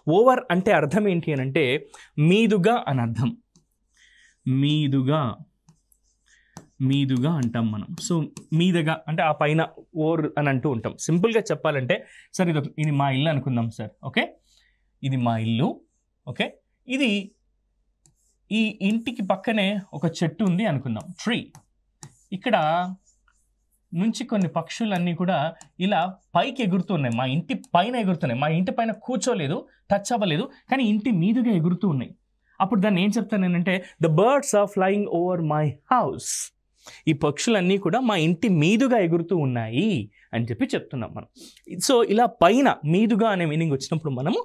Over అంటే అర్థం ఏంటి అని అంటే మీదుగా అని అర్థం. మీదుగా అంటాం మనం. సో మీదుగా అంటే ఆ పైన ఓవర్ అని అంటూ ఉంటాం. సింపుల్గా చెప్పాలంటే సార్ ఇది మా ఇల్లు అనుకుందాం సార్. ఓకే, ఇది మా ఇల్లు. ఓకే, ఇది ఈ ఇంటికి పక్కనే ఒక చెట్టు ఉంది అనుకుందాం, ట్రీ. ఇక్కడ నుంచి కొన్ని పక్షులన్నీ కూడా ఇలా పైకి ఎగురుతున్నాయి, మా ఇంటి పైన ఎగురుతున్నాయి. మా ఇంటి పైన కూర్చోలేదు, టచ్ అవ్వలేదు, కానీ ఇంటి మీదుగా ఎగురుతూ ఉన్నాయి. అప్పుడు దాన్ని ఏం చెప్తాను నేనంటే the birds are flying over my house. ఈ పక్షులన్నీ కూడా మా ఇంటి మీదుగా ఎగురుతూ ఉన్నాయి అని చెప్పి చెప్తున్నాం మనం. సో ఇలా పైన మీదుగా అనే మీనింగ్ వచ్చినప్పుడు మనము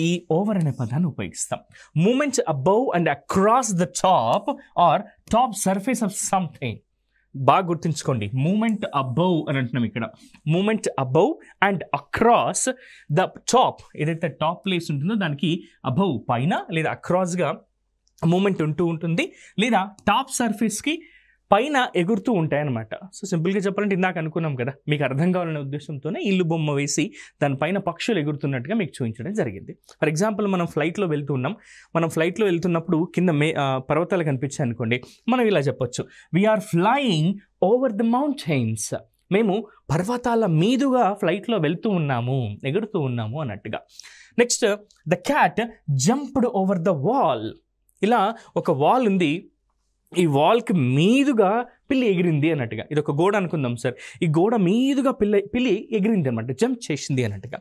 ఈ ఓవర్ అనే పదాన్ని ఉపయోగిస్తాం. Moments above and across the top or top surface of something. బాగా గుర్తుంచుకోండి, మూమెంట్ అబౌవ్ అని అంటున్నాం ఇక్కడ. Moment above and across the top, ఏదైతే టాప్ ప్లేస్ ఉంటుందో దానికి అబౌవ్ పైన లేదా అక్రాస్గా మూమెంట్ ఉంటూ ఉంటుంది, లేదా టాప్ సర్ఫేస్కి పైన ఎగురుతూ ఉంటాయన్నమాట. సో సింపుల్గా చెప్పాలంటే ఇందాక అనుకున్నాం కదా, మీకు అర్థం కావాలనే ఉద్దేశంతోనే ఇల్లు బొమ్మ వేసి దానిపైన పక్షులు ఎగురుతున్నట్టుగా మీకు చూపించడం జరిగింది. ఫర్ ఎగ్జాంపుల్ మనం ఫ్లైట్లో వెళ్తున్నాం. మనం ఫ్లైట్లో వెళ్తున్నప్పుడు కింద పర్వతాలు కనిపించాయి అనుకోండి, మనం ఇలా చెప్పొచ్చు, we're flying over the mountains. మేము పర్వతాల మీదుగా ఫ్లైట్లో వెళ్తూ ఉన్నాము, ఎగురుతూ ఉన్నాము అన్నట్టుగా. Next, the cat jumped over the wall. ఇలా ఒక వాల్ ఉంది, ఈ వాల్కి మీదుగా పిల్లి ఎగిరింది అన్నట్టుగా. ఇది ఒక గోడ అనుకుందాం సార్, ఈ గోడ మీదుగా పిల్లి ఎగిరింది అనమాట, జంప్ చేసింది అన్నట్టుగా.